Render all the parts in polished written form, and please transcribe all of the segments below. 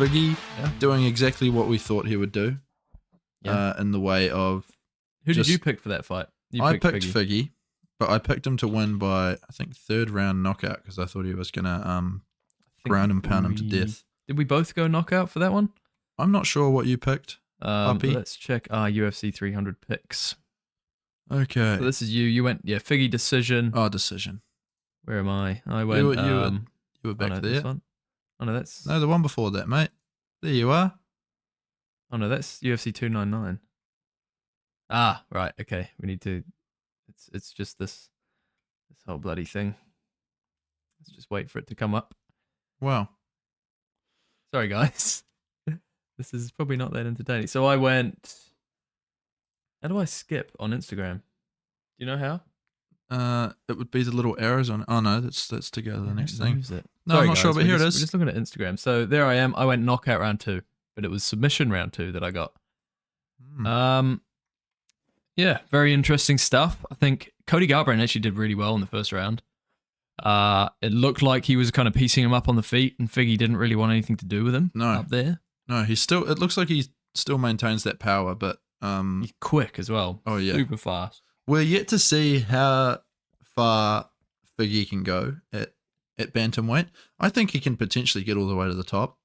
Figgy doing exactly what we thought he would do. Yeah. In the way of... Who did you pick for that fight? I picked Figgy, but I picked him to win by, I think, 3rd round knockout because I thought he was going to ground and pound him to death. Did we both go knockout for that one? I'm not sure what you picked. Let's check our UFC 300 picks. Okay. So this is you. You went, Figgy decision. Oh, decision. Where am I? I went... You were back there. This one. Oh, no, that's... No, the one before that, mate. There you are. Oh, no, that's UFC 299. Ah, right. Okay. We need to... It's just this whole bloody thing. Let's just wait for it to come up. Wow. Sorry, guys. This is probably not that entertaining. So I went... How do I skip on Instagram? Do you know how? It would be the little arrows on... Oh, no, that's to go to the next thing. It. No, Sorry, I'm not sure, but here it is. We're just looking at Instagram. So there I am. I went knockout round 2, but it was submission round 2 that I got. Yeah, very interesting stuff. I think Cody Garbrandt actually did really well in the first round. It looked like he was kind of piecing him up on the feet, and Figgy didn't really want anything to do with him up there. No, it looks like he still maintains that power, but... He's quick as well. Oh, yeah. Super fast. We're yet to see how far Figgy can go at bantamweight. I think he can potentially get all the way to the top.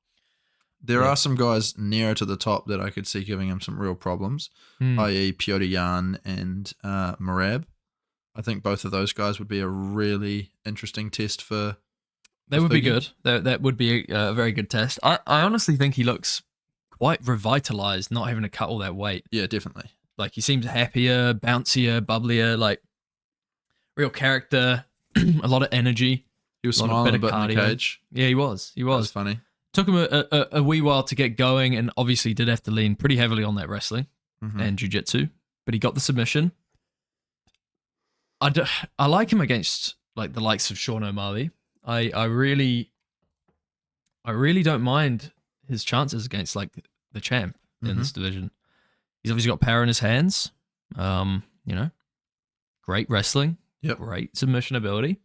There are some guys nearer to the top that I could see giving him some real problems, i.e. Piotr Jan and Merab. I think both of those guys would be a really interesting test for... They would be good. That would be a very good test. I honestly think he looks quite revitalized, not having to cut all that weight. Yeah, definitely. Like, he seems happier, bouncier, bubblier, like, real character, a lot of energy. He was smiling a bit in the cage. Yeah, he was. That was funny. Took him a wee while to get going, and obviously did have to lean pretty heavily on that wrestling and jiu-jitsu, but he got the submission. I like him against like the likes of Sean O'Malley. I really don't mind his chances against like the champ in this division. He's obviously got power in his hands. Great wrestling. Yep. Great submission ability.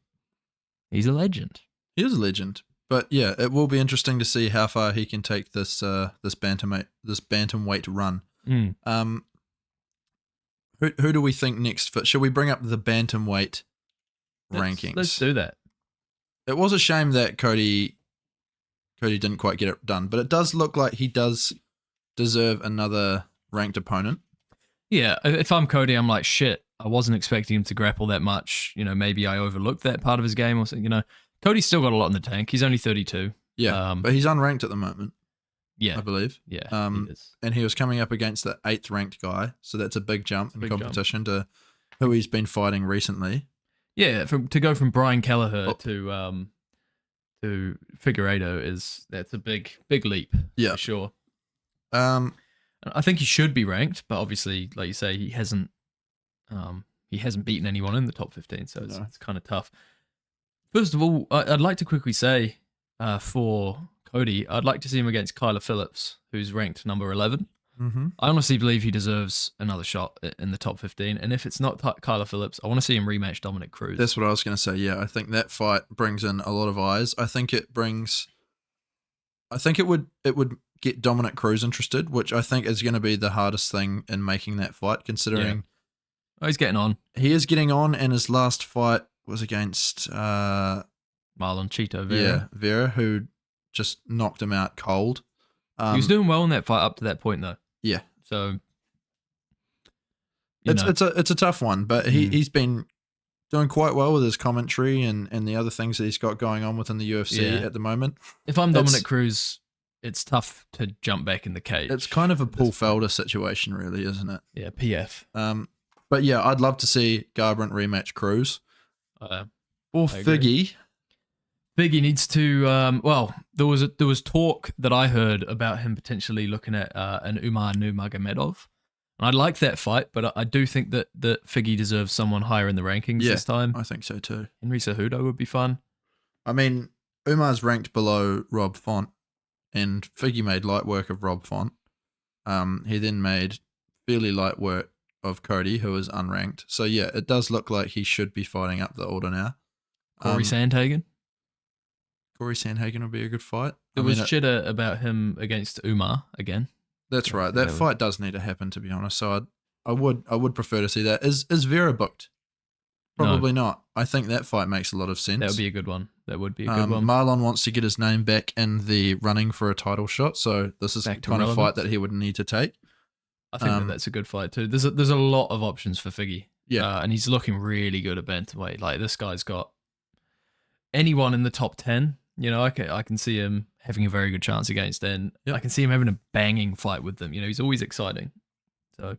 He's a legend. He is a legend. But yeah, it will be interesting to see how far he can take this bantamweight run. Who do we think next? Should we bring up the bantamweight rankings? Let's do that. It was a shame that Cody didn't quite get it done, but it does look like he does deserve another ranked opponent. Yeah, if I'm Cody, I'm like, shit, I wasn't expecting him to grapple that much. Maybe I overlooked that part of his game or something. Cody's still got a lot in the tank. He's only 32. Yeah, but he's unranked at the moment. Yeah. I believe. Yeah, he is. And he was coming up against the 8th ranked guy, so that's a big jump in competition to who he's been fighting recently. Yeah, to go from Brian Kelleher to Figueiredo that's a big leap. Yeah, for sure. I think he should be ranked, but obviously, like you say, he hasn't beaten anyone in the top 15, so it's kind of tough. First of all, I'd like to quickly say for Cody, I'd like to see him against Kyler Phillips, who's ranked number 11. I honestly believe he deserves another shot in the top 15, and if it's not Kyler Phillips, I want to see him rematch Dominic Cruz. That's what I was going to say. Yeah, I think that fight brings in a lot of eyes. I think it would get Dominic Cruz interested, which I think is going to be the hardest thing in making that fight, considering he's getting on. He is getting on, and his last fight was against Marlon Chito Vera. Yeah, Vera, who just knocked him out cold. He was doing well in that fight up to that point, though. Yeah. So it's a tough one, but he's been doing quite well with his commentary and the other things that he's got going on within the UFC at the moment. If I'm Dominic Cruz, it's tough to jump back in the cage. It's kind of a Paul Felder situation, really, isn't it? Yeah, PF. But yeah, I'd love to see Garbrandt rematch Cruz. Or Figgy. Figgy needs to. There was talk that I heard about him potentially looking at an Umar Nurmagomedov. And I like that fight, but I do think that Figgy deserves someone higher in the rankings this time. I think so too. Henry Cejudo would be fun. I mean, Umar's ranked below Rob Font, and Figgy made light work of Rob Font. He then made fairly light work of Cody, who is unranked. So yeah, it does look like he should be fighting up the order now. Corey Sandhagen. Corey Sandhagen would be a good fight. There was chitter about him against Umar again. That's right. That fight does need to happen, to be honest. So I would prefer to see that. Is Vera booked? Probably not. I think that fight makes a lot of sense. That would be a good one. That would be a good one. Marlon wants to get his name back in the running for a title shot, so this is the kind of fight that he would need to take. I think that's a good fight too. There's a lot of options for Figgy. Yeah. And he's looking really good at bantamweight. Like, this guy's got anyone in the top 10. You know, I can see him having a very good chance against, and I can see him having a banging fight with them. You know, he's always exciting. So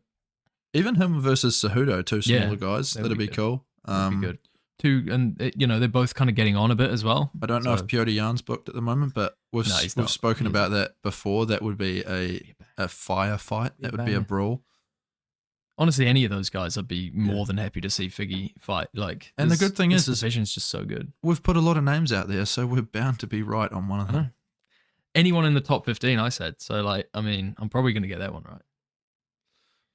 even him versus Cejudo, two smaller guys, that'd be cool. That'd be good. They're both kind of getting on a bit as well. I don't know if Piotr Jan's booked at the moment, but we've spoken about that before. That would be a fire fight. That would be a brawl. Honestly, any of those guys, I'd be more than happy to see Figgy fight. Like, and the good thing is, this division's just so good. We've put a lot of names out there, so we're bound to be right on one of them. Anyone in the top 15, I said. So, like, I mean, I'm probably going to get that one right.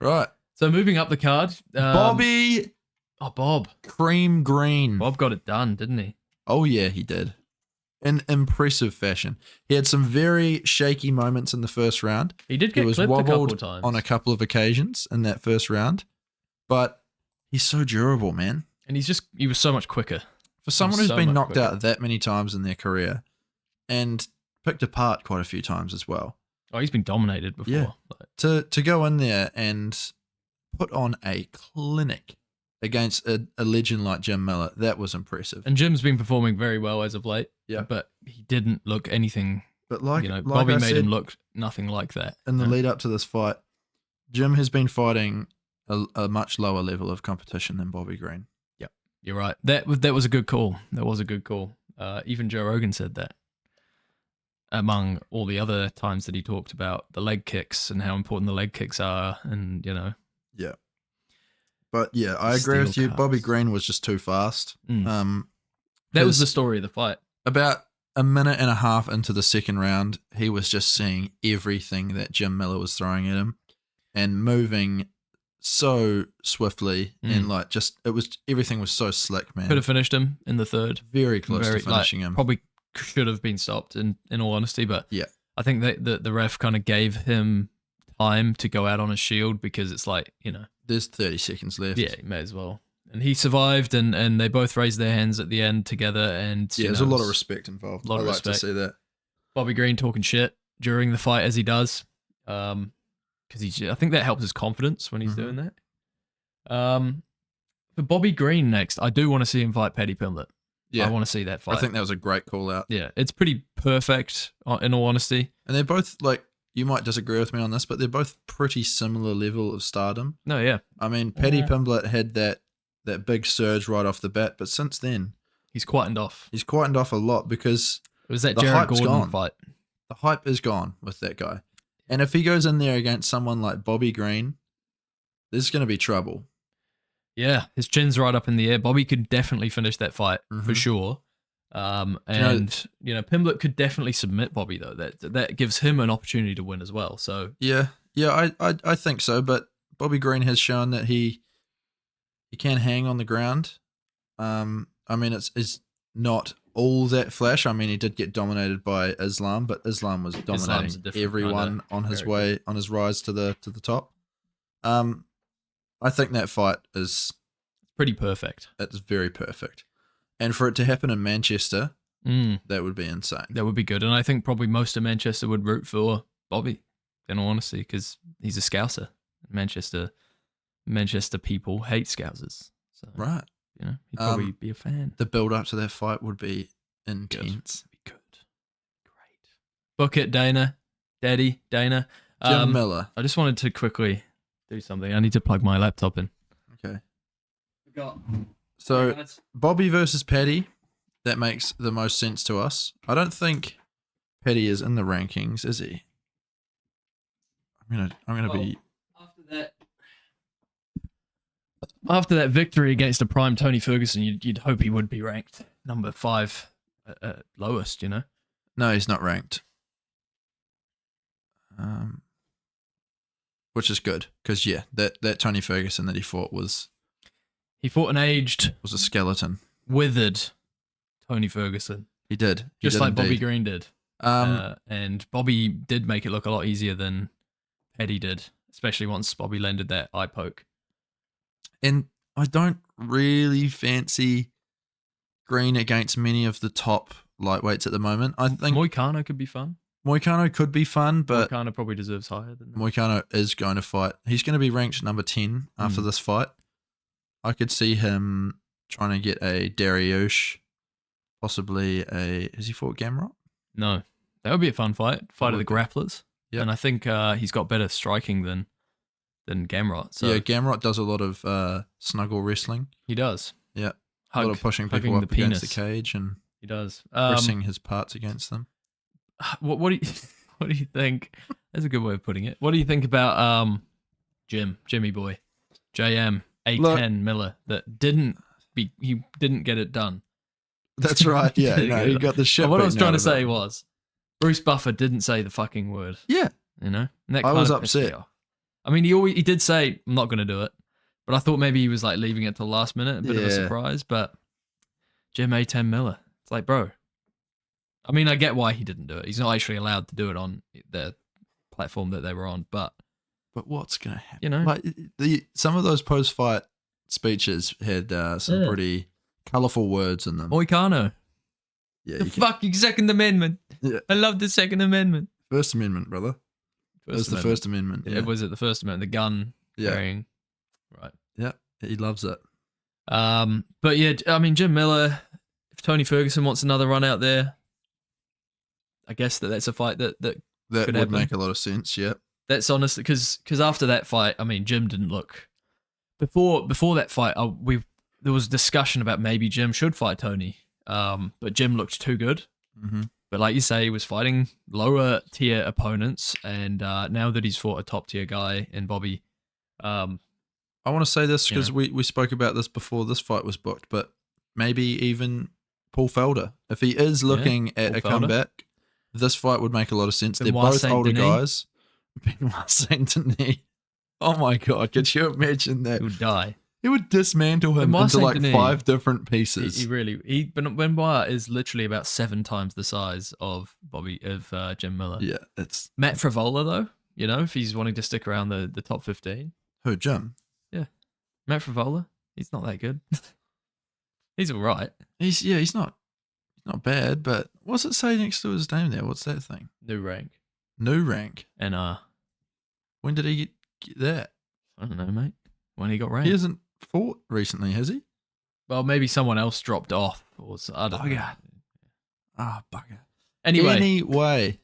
Right. So, moving up the card, Bobby. Oh, Bob. Cream Green. Bob got it done, didn't he? Oh, yeah, he did. In impressive fashion. He had some very shaky moments in the first round. He did get clipped a couple of times. On a couple of occasions in that first round. But he's so durable, man. And he was so much quicker. For someone who's been knocked out that many times in their career and picked apart quite a few times as well. Oh, he's been dominated before. Yeah. To go in there and put on a clinic against a legend like Jim Miller, that was impressive. And Jim's been performing very well as of late. Yeah. But he didn't look anything. But Bobby made him look nothing like that. In the lead up to this fight, Jim has been fighting a much lower level of competition than Bobby Green. Yep. You're right. That was a good call. That was a good call. Even Joe Rogan said that. Among all the other times that he talked about the leg kicks and how important the leg kicks are, and Yeah. But yeah, I agree with you. Bobby Green was just too fast. That was the story of the fight. About a minute and a half into the second round, he was just seeing everything that Jim Miller was throwing at him and moving so swiftly and everything was so slick, man. Could have finished him in the third. Very close to finishing him. Probably should have been stopped in all honesty, but I think that the ref kind of gave him time to go out on a shield because it's like, there's 30 seconds left. Yeah, you may as well. And he survived, and they both raised their hands at the end together. And there's a lot of respect involved. I like to see that. Bobby Green talking shit during the fight as he does, because I think that helps his confidence when he's doing that. For Bobby Green next, I do want to see him fight Paddy Pimblett. Yeah, I want to see that fight. I think that was a great call out. Yeah, it's pretty perfect in all honesty. And they're both you might disagree with me on this, but they're both pretty similar level of stardom. No, yeah. I mean, Paddy Pimblett had that big surge right off the bat, but since then he's quietened off. He's quietened off a lot because it was that Jared Gordon fight. The hype is gone with that guy. And if he goes in there against someone like Bobby Green, there's going to be trouble. Yeah, his chin's right up in the air. Bobby could definitely finish that fight for sure. Pimblett could definitely submit Bobby though. That gives him an opportunity to win as well. So yeah, I think so. But Bobby Green has shown that he can hang on the ground. I mean, it's not all that flash. I mean, he did get dominated by Islam, but Islam was dominating everyone on his rise to the top. I think that fight is pretty perfect. It's very perfect. And for it to happen in Manchester, that would be insane. That would be good. And I think probably most of Manchester would root for Bobby, in all honesty, because he's a Scouser. Manchester people hate Scousers. So, right. He'd probably be a fan. The build up to that fight would be intense. Would be good. Great. Book it, Dana. Daddy, Dana. Jim Miller. I just wanted to quickly do something. I need to plug my laptop in. Okay. So, Bobby versus Paddy, that makes the most sense to us. I don't think Paddy is in the rankings, is he? I'm gonna be after that victory against a prime Tony Ferguson. You'd hope he would be ranked number 5 at lowest. No, he's not ranked. Which is good because that Tony Ferguson that he fought was. He fought an aged... Was a skeleton. Withered Tony Ferguson. He did. He just did like Bobby indeed. Green did. And Bobby did make it look a lot easier than Eddie did, especially once Bobby landed that eye poke. And I don't really fancy Green against many of the top lightweights at the moment. I think Moicano could be fun. Moicano could be fun, but Moicano probably deserves higher than that. Moicano is going to fight. He's going to be ranked number 10 after this fight. I could see him trying to get a Dariush, possibly a... Has he fought Gamrot? No. That would be a fun fight. Fight of the grapplers. Yep. And I think he's got better striking than Gamrot. So Yeah, Gamrot does a lot of snuggle wrestling. he does. Yeah. A lot of pushing people hugging up the against the penis. cage and He does. pressing his parts against them. What do you what do you think? That's a good way of putting it. What do you think about Jimmy boy, JM A10 Miller that didn't get it done? That's right. Yeah, Didn't no, get he it got the shit. But what I was beaten trying out to of say him. was Bruce Buffer didn't say the fucking word. Yeah, You know, and that I kind was of pissed me upset. off. I mean, he did say I'm not going to do it, but I thought maybe he was like leaving it till the last minute, a bit of a Yeah. surprise. But Jim A10 Miller, it's like, bro. I mean, I get why he didn't do it. He's not actually allowed to do it on the platform that they were on, but what's gonna happen? you know, Like some of those post-fight speeches had some pretty colourful words in them. Moicano, Yeah, the fucking Second Amendment. Yeah. I love the Second Amendment. First Amendment, brother. It was the First Amendment. Yeah, Was it the First Amendment? The gun carrying, right? Yeah, he loves it. But yeah, I mean, Jim Miller. If Tony Ferguson wants another run out there, I guess that's a fight that That could would happen. make a lot of sense. Yeah, That's honest because after that fight, I mean, Jim didn't look before that fight. There was discussion about maybe Jim should fight Tony, but Jim looked too good. mm-hmm. But like you say, he was fighting lower tier opponents, and now that he's fought a top tier guy in Bobby, I want to say this because Yeah. we spoke about this before this fight was booked, but maybe even Paul Felder, if he is looking at Paul a Felder. comeback, this fight would make a lot of sense. Benoit They're both Saint older Denis. guys. Benoit Saint Denis. Oh my god, could you imagine that? he would die. He would dismantle him Benoit into Saint like Denis, 5 different pieces. Benoit is literally about 7 times the size of Jim Miller. Yeah, it's Matt Frivola though, you know, if he's wanting to stick around the top 15. who, Jim? Matt Frivola, he's not that good. He's all right. He's not bad, but what's it say next to his name there? What's that thing? New rank. New rank. And When did he get that? I don't know, mate. When he got ranked. He hasn't fought recently, has he? Well, maybe someone else dropped off. I don't know. Bugger. Ah, bugger. Anyway,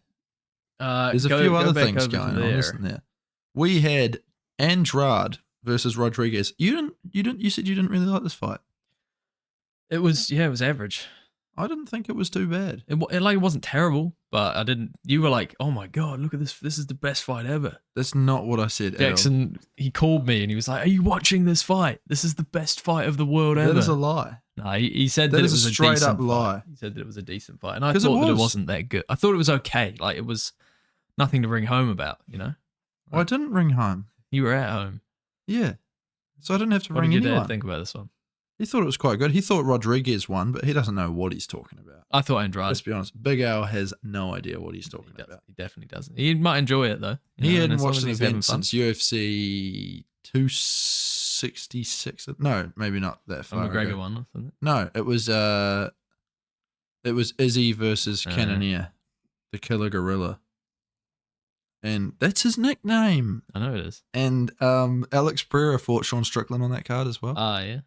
There's a go- few go other back things over to going on, there. isn't there? We had Andrade versus Rodriguez. You said you didn't really like this fight. It was average. I didn't think it was too bad. It wasn't terrible, but I didn't. You were like, "Oh my god, look at this! This is the best fight ever." That's not what I said. Jackson, he called me and he was like, "Are you watching this fight? This is the best fight of the world That ever." is a lie. No, he said That that it is a was a straight decent up lie. fight. He said that it was a decent fight, and I 'Cause it thought that it was. wasn't that good. I thought it was okay. Like it was nothing to bring home about. You know, Well, I didn't ring home. you were at home. Yeah. So I didn't have to What ring did your anyone. dad think about this one? He thought it was quite good. He thought Rodriguez won, but he doesn't know what he's talking about. I thought Andrade. Let's be honest. Big Al has no idea what he's talking about. He definitely doesn't. He might enjoy it though. You He know, and hadn't as long watched as an he's having event fun. since UFC 266. No, maybe not that The far McGregor ago. one, wasn't it? No, it was Izzy versus Cannonier, the Killer Gorilla, and that's his nickname. I know it is. And Alex Pereira fought Sean Strickland on that card as well. Yeah.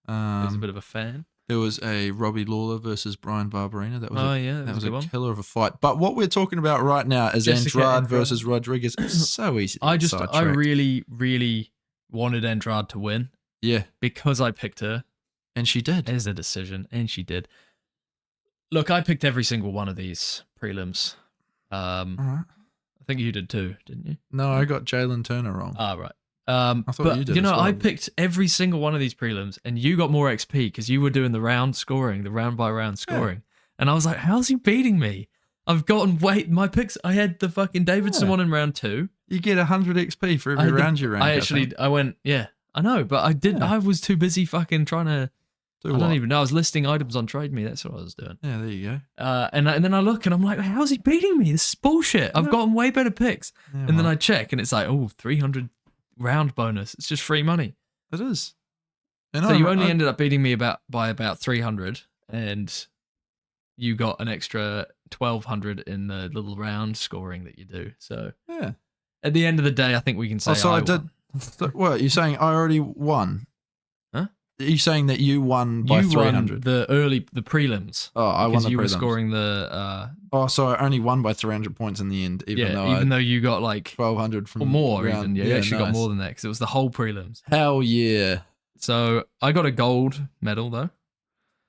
He was a bit of a fan. There was a Robbie Lawler versus Brian Barberina. That was That was a good a one. killer of a fight. But what we're talking about right now is Jessica Andrade Andrade. versus Rodriguez. It's so easy. To I get I sidetracked. really, really wanted Andrade to win Yeah, because I picked her and she did. as a decision, and she did. Look, I picked every single one of these prelims. All right. I think you did too, didn't you? No, I got Jalen Turner wrong. Right. I thought but you did you know, as well. I picked every single one of these prelims, and you got more XP because you were doing the round scoring, the round by round scoring, and I was like, "How's he beating me?" I've gotten my picks. I had the fucking Davidson Yeah. one in round 2. You get 100 XP for I every had the- round you rank. I went, yeah, I know, but I Yeah. was too busy fucking trying to Do I what? don't even know. I was listing items on Trade Me. That's what I was doing. Yeah, there you go. And then I look and I'm like, how's he beating me? This is bullshit. I've gotten way better picks. Yeah, And then I check and it's like, 300 round bonus. It's just free money. It is. And So you only ended up beating me by about 300, and you got an extra 1,200 in the little round scoring that you do. So yeah. at the end of the day, I think we can say So I won. did. What, you're saying I already won? Huh? Are you saying that you won by You 300? won the prelims. Oh, I won Because the you were prelims. scoring the Oh, so I only won by 300 points in the end, even though you got like 1,200 from or more round. even. Yeah, you actually got nice. more than that because it was the whole prelims. Hell yeah! So I got a gold medal though.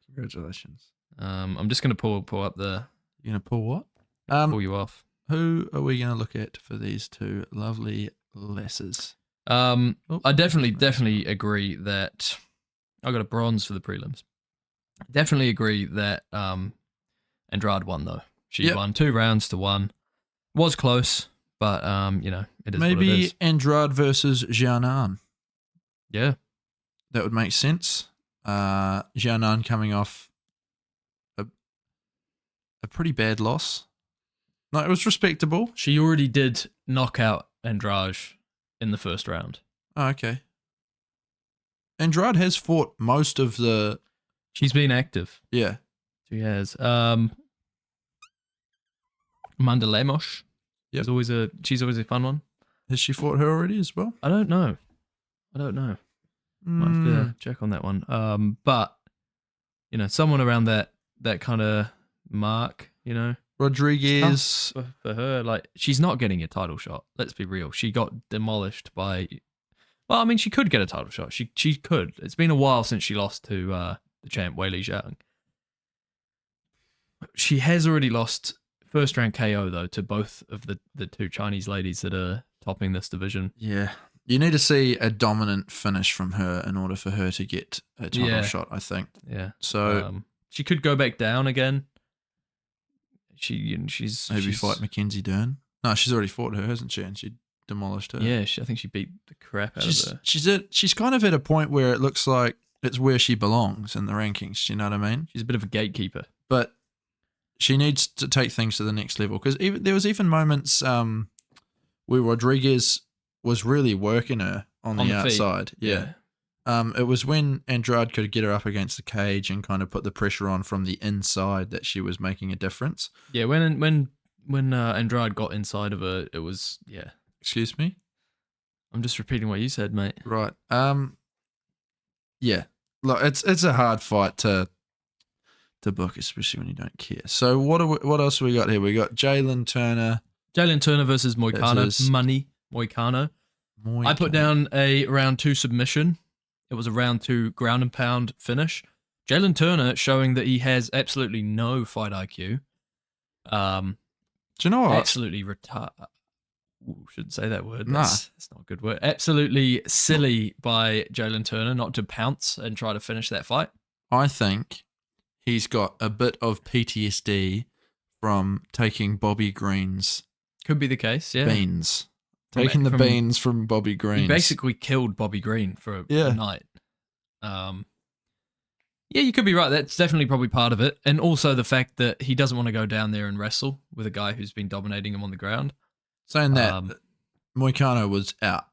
Congratulations. I'm just gonna pull up the. You gonna pull what? Pull you off. Who are we gonna look at for these two lovely lasses? I definitely agree that I got a bronze for the prelims. Definitely agree that Andrade won though. She won 2 rounds to 1. Was close, but it is Maybe what it is. Andrade versus Jianan. Yeah. That would make sense. Jianan coming off a pretty bad loss. No, it was respectable. She already did knock out Andrade in the first round. Oh, okay. Andrade has fought most of the... She's been active. Yeah. She has. Amanda Lemos. Yep. She's always a fun one. Has she fought her already as well? I don't know. Might have to check on that one. But someone around that kind of mark, Rodriguez. for her, like she's not getting a title shot. Let's be real. She got demolished by. Well, I mean, she could get a title shot. She could. It's been a while since she lost to the champ Weili Zhang. She has already lost first round KO though to both of the 2 Chinese ladies that are topping this division. Yeah. You need to see a dominant finish from her in order for her to get a title shot, I think. Yeah. So she could go back down again. She's fight Mackenzie Dern. No, she's already fought her, hasn't she? And she demolished her. Yeah, I think she beat the crap out of her. She's kind of at a point where it looks like it's where she belongs in the rankings. Do you know what I mean? She's a bit of a gatekeeper. But she needs to take things to the next level because there was even moments where Rodriguez was really working her on the outside. Feet. Yeah. It was when Andrade could get her up against the cage and kind of put the pressure on from the inside that she was making a difference. Yeah, when Andrade got inside of her, it was Excuse me? I'm just repeating what you said, mate. Right. Yeah. Look, it's a hard fight to book, especially when you don't care. So what else we got here? We got Jalen Turner. Jalen Turner versus Moicano. Money Moicano. I put down a round 2 submission. It was a round 2 ground and pound finish. Jalen Turner showing that he has absolutely no fight IQ. Do you know what? Absolutely shouldn't say that word. That's not a good word. Absolutely silly by Jalen Turner not to pounce and try to finish that fight. I think he's got a bit of PTSD from taking Bobby Green's Could be the case, yeah. beans. Taking the beans from Bobby Green. He basically killed Bobby Green for a night. Yeah, you could be right. That's definitely probably part of it. And also the fact that he doesn't want to go down there and wrestle with a guy who's been dominating him on the ground. Saying that, Moicano was out.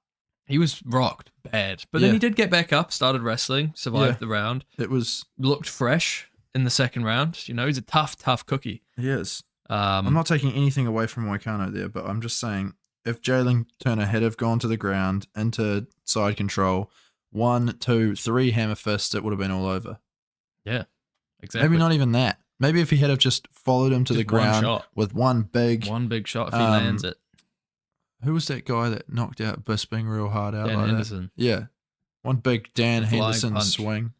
He was rocked bad. But then he did get back up, started wrestling, survived the round. Looked fresh in the second round. He's a tough cookie. He is. I'm not taking anything away from Moicano there, but I'm just saying if Jalen Turner had have gone to the ground into side control, 1, 2, 3 hammer fists, it would have been all over. Yeah, exactly. Maybe not even that. Maybe if he had have just followed him to the ground with one big shot if he lands it. Who was that guy that knocked out Bisping real hard out Dan like Henderson. that? Yeah. One big Dan Henderson punch. swing.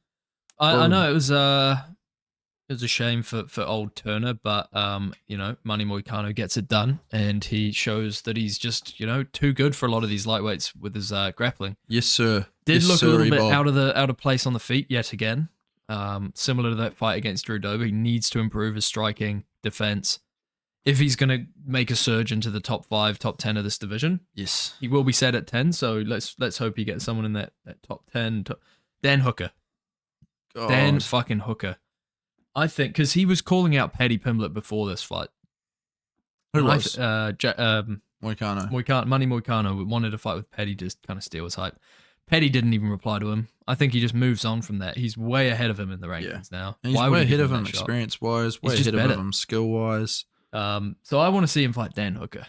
I know it was a shame for old Turner, but Money Moicano gets it done, and he shows that he's just too good for a lot of these lightweights with his grappling. Yes, sir. Did yes, look sir, a little bit out of place on the feet yet again. Similar to that fight against Drew Dober, he needs to improve his striking, defense. If he's going to make a surge into the top 5, top 10 of this division, yes, he will be set at 10. So let's hope he gets someone in that top 10. Dan Hooker. God. Dan fucking Hooker. I think because he was calling out Paddy Pimblett before this fight. Who And was? Moicano. Money Moicano wanted to fight with Paddy to kind of steal his hype. Paddy didn't even reply to him. I think he just moves on from that. He's way ahead of him in the rankings now. And he's way ahead of him experience-wise, way ahead of him skill-wise. So I want to see him fight Dan Hooker.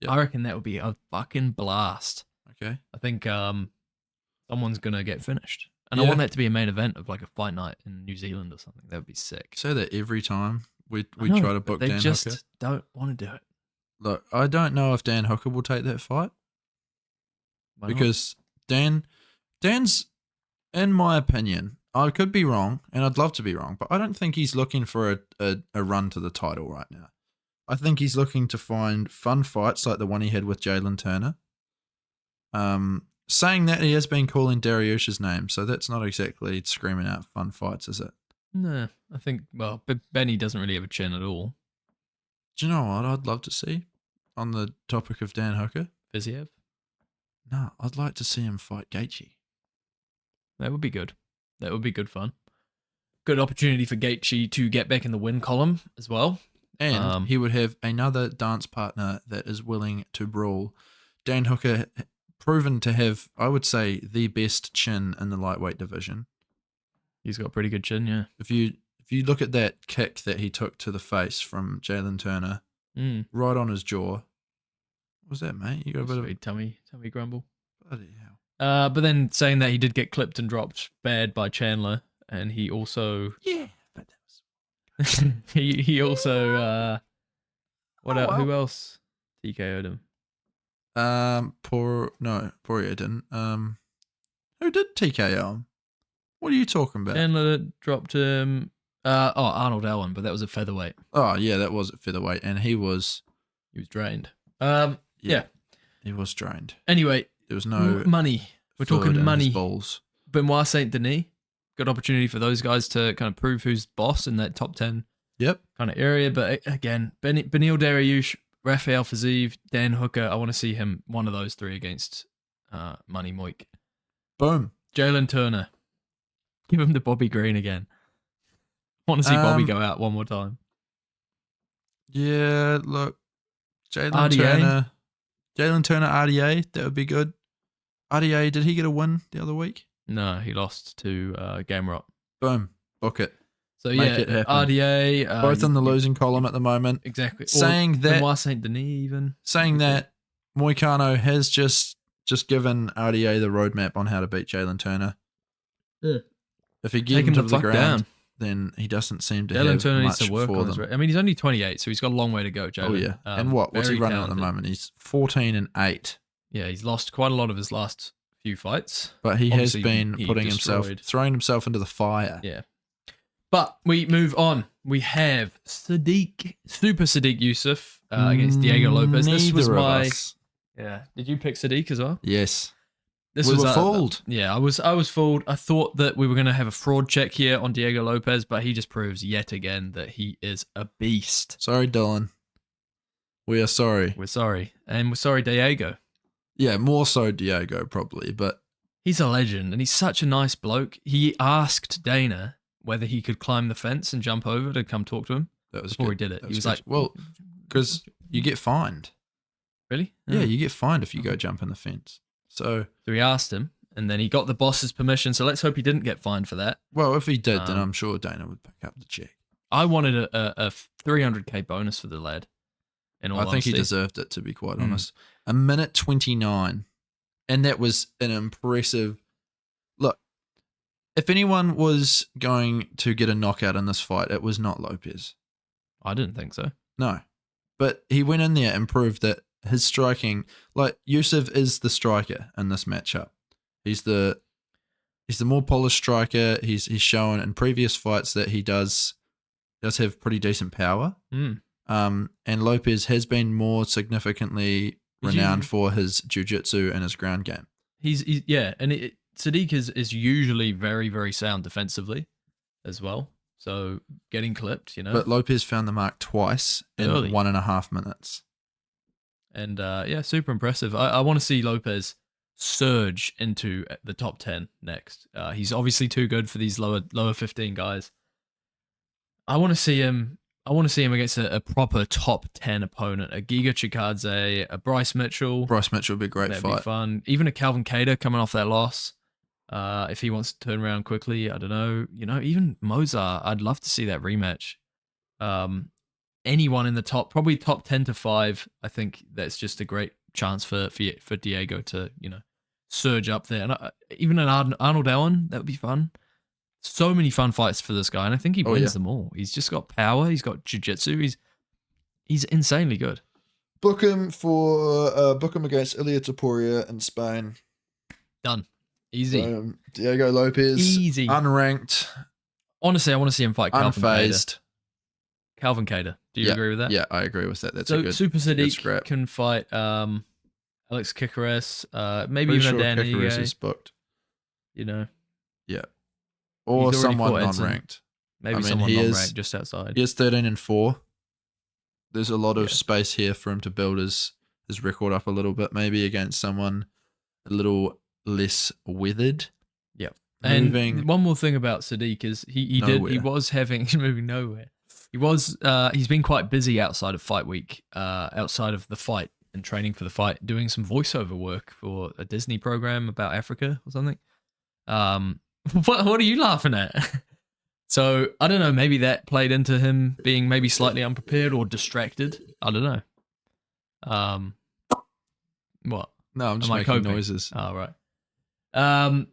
Yep. I reckon that would be a fucking blast. Okay. I think someone's going to get finished. And I want that to be a main event of like a fight night in New Zealand or something. That would be sick. Say that every time we try to book Dan Hooker. They just don't want to do it. Look, I don't know if Dan Hooker will take that fight. Because Dan's, in my opinion, I could be wrong, and I'd love to be wrong, but I don't think he's looking for a run to the title right now. I think he's looking to find fun fights like the one he had with Jalen Turner. Saying that, he has been calling Dariush's name, so that's not exactly screaming out fun fights, is it? No, I think, well, Benny doesn't really have a chin at all. Do you know what I'd love to see on the topic of Dan Hooker? Fiziev? No, I'd like to see him fight Gaethje. That would be good. That would be good fun. Good opportunity for Gaethje to get back in the win column as well. And he would have another dance partner that is willing to brawl. Dan Hooker, proven to have, I would say, the best chin in the lightweight division. He's got a pretty good chin, yeah. If you look at that kick that he took to the face from Jalen Turner, right on his jaw. What was that, mate? You got a bit of tummy grumble. Bloody hell. But then saying that he did get clipped and dropped bad by Chandler, and he also but that was he also who else TKO'd him? Poirier didn't. Who did TKO him? What are you talking about? Chandler dropped him. Arnold Allen, but that was a featherweight. Oh yeah, that was at featherweight, and he was drained. Yeah, he was drained. Anyway, there was no money. We're talking money. Balls. Benoit Saint Denis. Good opportunity for those guys to kind of prove who's boss in that top 10 kind of area. But again, Beneil Dariush, Rafael Fiziev, Dan Hooker. I want to see him, one of those three against Money Moik. Boom. Jalen Turner. Give him the Bobby Green again. I want to see Bobby go out one more time. Yeah, look. Jalen Turner, RDA, that would be good. RDA, did he get a win the other week? No, he lost to Gamrot. Boom. Book it. So Make it happen. RDA. Both in the losing column at the moment. Exactly. Saying that, Benoit Saint Denis even. Saying that Moicano has just given RDA the roadmap on how to beat Jalen Turner. Yeah. If he gets him to the ground, then he doesn't seem to have Turner much needs to work for on them. I mean, he's only 28, so he's got a long way to go, Jalen. Oh, yeah. And what's he running at the moment? He's 14-8. Yeah, he's lost quite a lot of his last few fights. But he has been throwing himself into the fire. Yeah. But we move on. We have Super Sadiq Youssef against Diego Lopez. This was my... Yeah. Did you pick Sadiq as well? Yes. This was fooled. Yeah, I was fooled. I thought that we were going to have a fraud check here on Diego Lopez, but he just proves yet again that he is a beast. Sorry, Dylan. We are sorry. We're sorry. And we're sorry, Diego. Yeah, more so Diego probably, but... He's a legend, and he's such a nice bloke. He asked Dana whether he could climb the fence and jump over to come talk to him before he did it. He was like... Well, because you get fined. Really? Yeah, you get fined if you go jump in the fence. So he asked him, and then he got the boss's permission, so let's hope he didn't get fined for that. Well, if he did, then I'm sure Dana would pick up the check. I wanted a 300k bonus for the lad. I think he deserved it, to be quite honest. 1:29, and that was an impressive... Look, if anyone was going to get a knockout in this fight, it was not Lopez. I didn't think so. No. But he went in there and proved that his striking, like Youssef is the striker in this matchup. He's the more polished striker. He's shown in previous fights that he does have pretty decent power. And Lopez has been more significantly renowned for his jiu-jitsu and his ground game. Sadiq is usually very, very sound defensively as well. So getting clipped, But Lopez found the mark twice in 1.5 minutes. And super impressive. I want to see Lopez surge into the top 10 next. He's obviously too good for these lower 15 guys. I want to see him against a proper top 10 opponent, a Giga Chikadze, a Bryce Mitchell. Bryce Mitchell would be a great That'd fight. be fun. Even a Calvin Kattar coming off that loss. If he wants to turn around quickly, I don't know. Even Mozart, I'd love to see that rematch. Anyone in the probably top 10 to 5, I think that's just a great chance for Diego to, surge up there. And even an Arnold Allen, that would be fun. So many fun fights for this guy, and I think he wins them all. He's just got power. He's got jiu-jitsu. He's insanely good. Book him against Ilia Topuria in Spain. Done. Easy. Diego Lopez. Easy. Unranked. Honestly, I want to see him fight Calvin Unfazed. Kattar. Calvin Kattar. Do you agree with that? Yeah, I agree with that. That's so a good Super Sadiq scrap. can fight Alex Kikares, maybe Pretty even sure Dan Kikares Ige, is booked. Yeah. Or He's already someone fought Edson. non-ranked. Maybe someone non-ranked just outside. He is 13-4. There's a lot of space here for him to build his record up a little bit, maybe against someone a little less weathered. Yeah. And one more thing about Sadiq is he was having moving nowhere. He's been quite busy outside of fight week, outside of the fight and training for the fight, doing some voiceover work for a Disney program about Africa or something. What are you laughing at? So I don't know, maybe that played into him being maybe slightly unprepared or distracted. I don't know. What? No, I'm just making noises. Oh, right.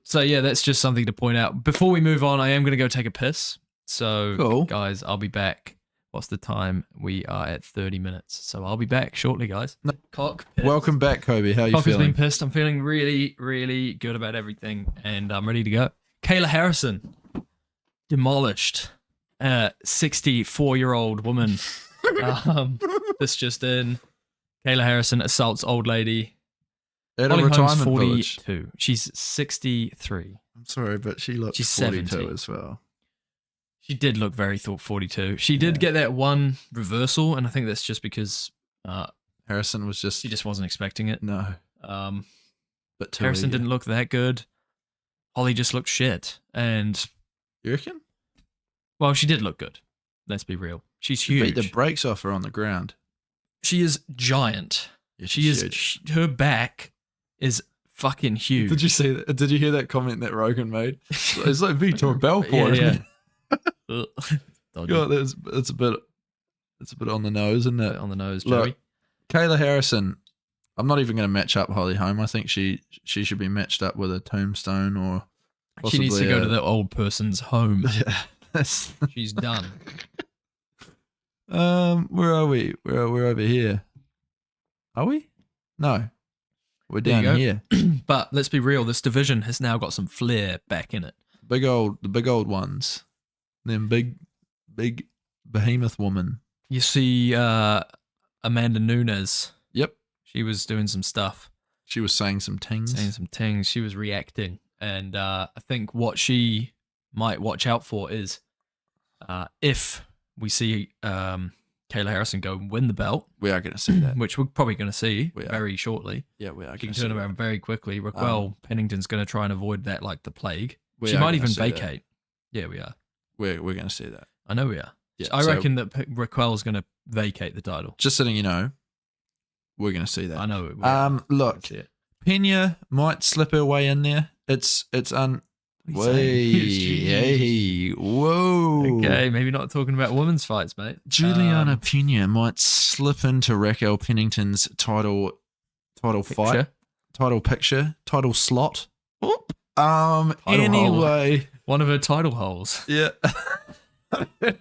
So yeah, that's just something to point out. Before we move on, I am going to go take a piss. So cool. Guys, I'll be back. What's the time? We are at 30 minutes. So I'll be back shortly, guys. No. Cock pissed. Welcome back, Kobe. How are you Cock feeling? has been pissed. I'm feeling really, really good about everything, and I'm ready to go. Kayla Harrison, demolished. 64-year-old woman. This just in. Kayla Harrison assaults old lady. At a retirement village. 42. She's 63. I'm sorry, but she looks 42 70. As well. She did look very 42. She did get that one reversal, and I think that's just because Harrison was just... She just wasn't expecting it. No. But Harrison didn't look that good. Holly just looked shit. And... You reckon? Well, she did look good. Let's be real. She's huge. Beat the brakes off her on the ground. She is giant. Yeah, she is huge. Her back is fucking huge. Did you see that? Did you hear that comment that Rogan made? It's like Vitor Belfort, isn't it? God, it's a bit on the nose, isn't it? On the nose, Joey. Look, Kayla Harrison, I'm not even going to match up Holly Holm. I think she should be matched up with a Tombstone or she needs to go to the old person's home. Yeah, she's done. Where are we? We're over here. Are we? No, we're down here. But let's be real. This division has now got some flair back in it. The big old ones. Them big behemoth woman. You see Amanda Nunes. Yep. She was doing some stuff. She was saying some things. She was reacting. And I think what she might watch out for is if we see Kayla Harrison go and win the belt. We are going to see that. Which we're probably going to see very shortly. Yeah, we are. She can turn around very quickly. Raquel Pennington's going to try and avoid that like the plague. She might even vacate. That. Yeah, we are. We're going to see that. I know we are. Yeah, I reckon that Raquel's going to vacate the title. Just so you know, we're going to see that. I know. Look, Pena might slip her way in there. It's whoa. Okay, maybe not talking about women's fights, mate. Juliana Pena might slip into Raquel Pennington's title fight, title slot. Oop. Anyway, hole. One of her title holes. Yeah.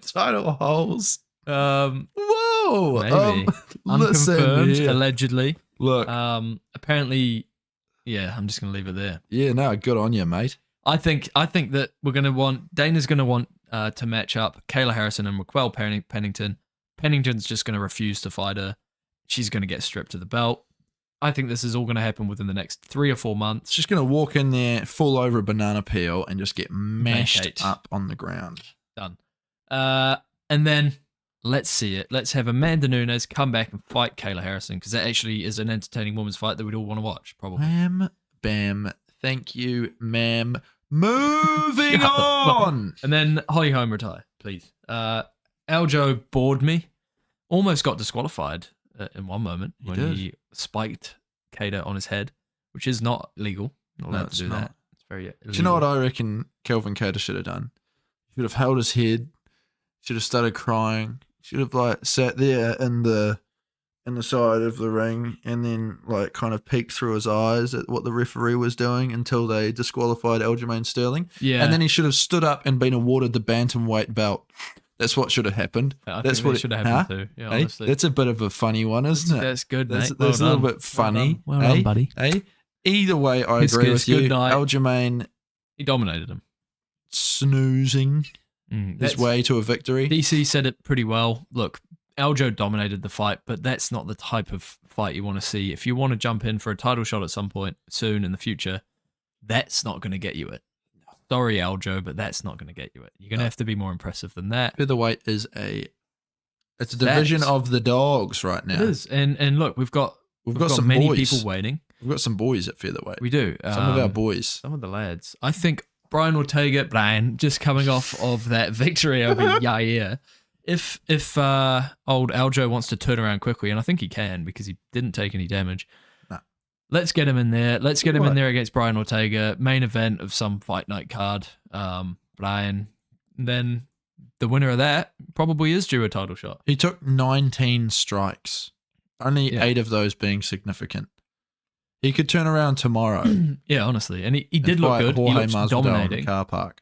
Title holes. Whoa. Maybe. Unconfirmed, allegedly. Look. Apparently, yeah, I'm just going to leave it there. Yeah, no, good on you, mate. I think that Dana's going to want to match up Kayla Harrison and Raquel Pennington. Pennington's just going to refuse to fight her. She's going to get stripped of the belt. I think this is all going to happen within the next 3 or 4 months. She's going to walk in there, fall over a banana peel, and just get mashed up on the ground. Done. And then let's see it. Let's have Amanda Nunes come back and fight Kayla Harrison, because that actually is an entertaining women's fight that we'd all want to watch, probably. Wham, Bam. Thank you, ma'am. Moving on. And then Holly Holm retire, please. Aljo bored me. Almost got disqualified in one moment when he spiked Cater on his head, which is not legal. Not allowed to do that. It's very illegal. Do you know what I reckon Kelvin Cater should have done? He should have held his head. Should have started crying. Should have like sat there in the side of the ring and then like kind of peeked through his eyes at what the referee was doing until they disqualified Aljamain Sterling. Yeah. And then he should have stood up and been awarded the bantamweight belt. That's what should have happened. That's what should have happened too. Yeah, honestly. That's a bit of a funny one, isn't it? That's good, mate. That's a little bit funny. Well done, buddy. Either way, I agree with you. Night. Aljamain, he dominated him. Snoozing his way to a victory. DC said it pretty well. Look, Aljo dominated the fight, but that's not the type of fight you want to see. If you want to jump in for a title shot at some point soon in the future, that's not going to get you it. Sorry, Aljo, but that's not going to get you it. You're going to have to be more impressive than that. Featherweight is a division of the dogs right now. It is, and look, we've got some many boys. people waiting. We've got some boys at featherweight. We do. Some of our boys. Some of the lads. I think Brian Ortega, just coming off of that victory over Yair. If old Aljo wants to turn around quickly, and I think he can because he didn't take any damage, let's get him in there. Let's get him in there against Brian Ortega, main event of some fight night card. Brian, then the winner of that probably is due a title shot. He took 19 strikes, only 8 of those being significant. He could turn around tomorrow. Yeah, honestly, and he did look good. He looked dominating. In the car park.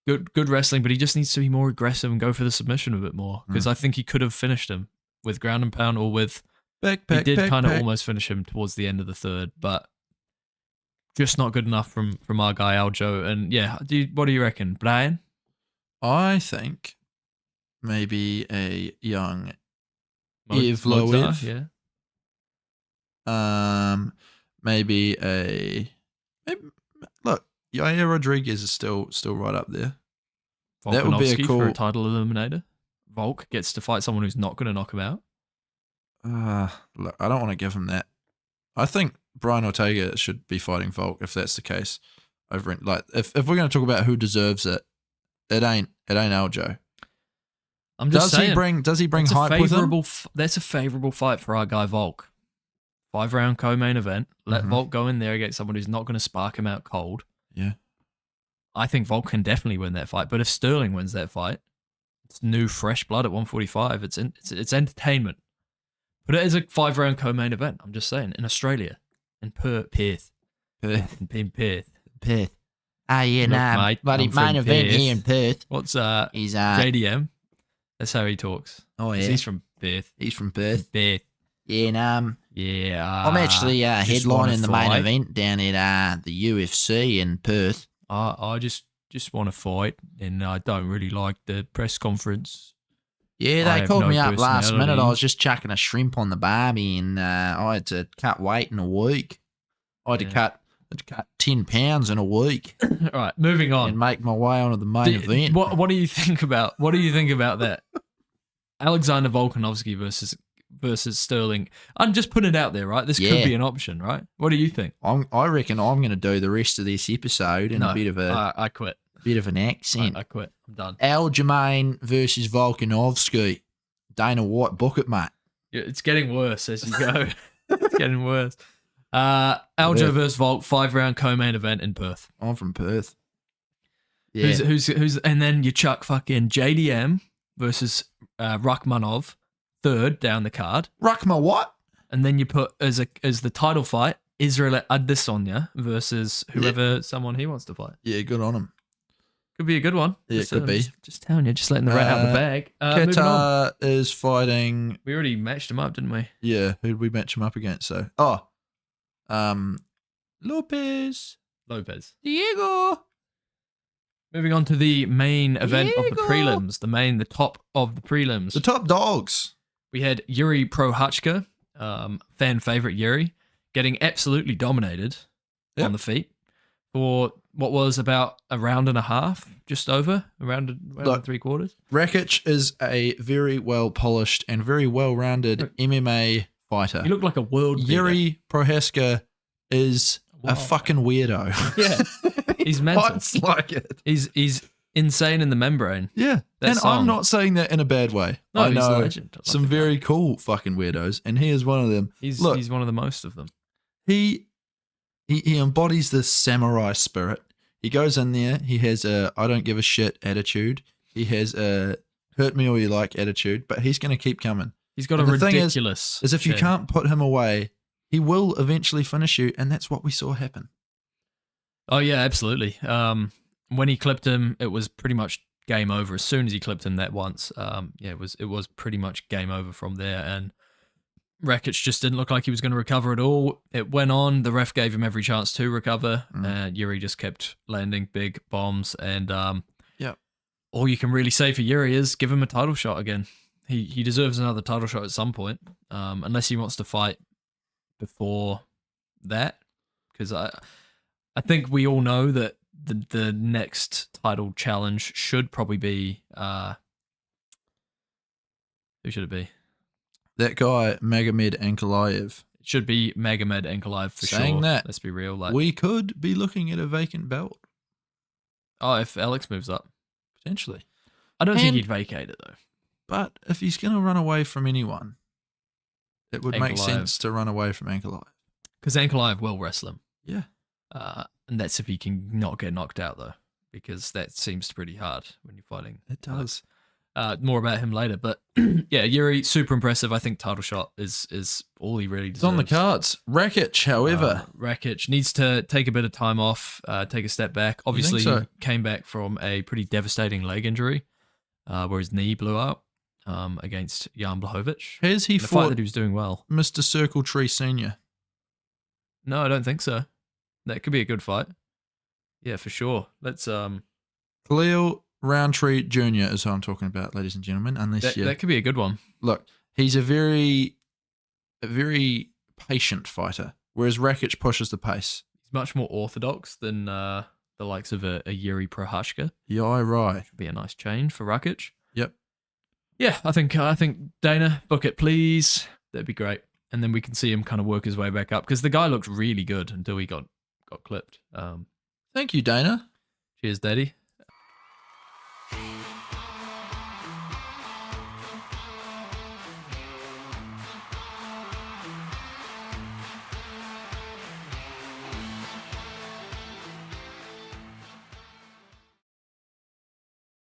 Good wrestling, but he just needs to be more aggressive and go for the submission a bit more because I think he could have finished him with ground and pound or with. He did kind of almost finish him towards the end of the third, but just not good enough from our guy Aljo. And yeah, what do you reckon, Brian? I think maybe a young Evloev. Yeah. Maybe look. Yair Rodriguez is still right up there. That would be a cool for a title eliminator. Volk gets to fight someone who's not going to knock him out. Look, I don't want to give him that. I think Brian Ortega should be fighting Volk if that's the case. If we're going to talk about who deserves it, it ain't Aljo. I'm just saying. Does he bring hype with him? That's a favorable fight for our guy Volk. 5-round co-main event. Let Volk go in there against someone who's not going to spark him out cold. Yeah. I think Volk can definitely win that fight. But if Sterling wins that fight, it's new, fresh blood at 145. It's entertainment. But it is a 5-round co-main event. I'm just saying. In Australia. In Perth. In Perth. Ah, yeah, nah. Bloody main event here in Perth. What's He's JDM? That's how he talks. Oh, yeah. He's from Perth. He's from Perth. Yeah, yeah. I'm actually headlining the main event down at the UFC in Perth. I just want to fight, and I don't really like the press conference. Yeah, they called me up last minute. I was just chucking a shrimp on the barbie, and I had to cut weight in a week. I had to cut 10 pounds in a week. All right, moving on, and make my way onto the main event. What do you think about that? Alexander Volkanovski versus Sterling. I'm just putting it out there, right? This could be an option, right? What do you think? I reckon I'm going to do the rest of this episode in a bit of I quit. Bit of an accent. I quit. I'm done. Aljamain versus Volkanovski. Dana White, book it, mate. Yeah, it's getting worse as you go. It's getting worse. Aljo versus Volk, 5-round co-main event in Perth. I'm from Perth. Yeah. Who's and then you chuck fucking JDM versus Rachmanov, third down the card. Rachma what? And then you put as the title fight Israel Adesanya versus whoever someone he wants to fight. Yeah, good on him. Could be a good one. Yeah, it could be. Just telling you, just letting the rat out of the bag. Qatar is fighting. We already matched him up, didn't we? Yeah, who did we match him up against? So, Lopez. Diego. Moving on to the main event of the prelims, the top of the prelims. The top dogs. We had Yuri Prohachka, fan favorite Yuri, getting absolutely dominated on the feet for what was about a round and a half, just over, around and 3/4. Rakic is a very well polished and very well rounded MMA fighter. He looked like a world beater. Yuri Prohachka is a fucking weirdo. Yeah, he's mental. Fights like it. He's insane in the membrane. Yeah, That and song. I'm not saying that in a bad way. No, I he's a know legend. I love some the guy. very cool fucking weirdos, and he is one of them. He's Look, one of the most of them. he embodies this samurai spirit. He goes in there. He has a I don't give a shit attitude. He has a hurt me all you like attitude, but he's going to keep coming. He's got And a the thing ridiculous. Is if you chin. can't put him away, he will eventually finish you, and that's what we saw happen. Oh yeah, absolutely. When he clipped him, it was pretty much game over. As soon as he clipped him that once, yeah, it was pretty much game over from there. And Rakic just didn't look like he was going to recover at all. It went on. The ref gave him every chance to recover, and Yuri just kept landing big bombs. And yeah, all you can really say for Yuri is give him a title shot again. He deserves another title shot at some point, unless he wants to fight before that, because I think we all know that the next title challenge should probably be who should it be? that guy Magomed Ankalaev. It should be Magomed Ankalaev for Saying sure. that, Let's be real. Like, we could be looking at a vacant belt oh, if Alex moves up, potentially. I don't think And- he'd vacate it though. But if he's going to run away from anyone, it would make Ankalaev. sense to run away from Ankalaev. Because Ankalaev will wrestle him. Yeah. And that's if he can not get knocked out though, because that seems pretty hard when you're fighting. It does. More about him later, but yeah, Yuri, super impressive. I think title shot is all he really deserves. It's on the cards. Rakic, however. Rakic needs to take a bit of time off, take a step back. Obviously, so? he came back from a pretty devastating leg injury, where his knee blew out against Jan Blachowicz. Has he In a fight fought that he was doing well? Mr. Circle Tree Sr.? No, I don't think so. That could be a good fight. Yeah, for sure. Let's Khalil Roundtree Jr. is who I'm talking about, ladies and gentlemen. Unless that could be a good one. Look, he's a very patient fighter, whereas Rakic pushes the pace. He's much more orthodox than the likes of a Yuri Prohashka. Yeah, right. Should be a nice change for Rakic. Yep. Yeah, I think Dana, book it, please. That'd be great. And then we can see him kind of work his way back up, because the guy looked really good until he got clipped. Thank you, Dana. Cheers, Daddy.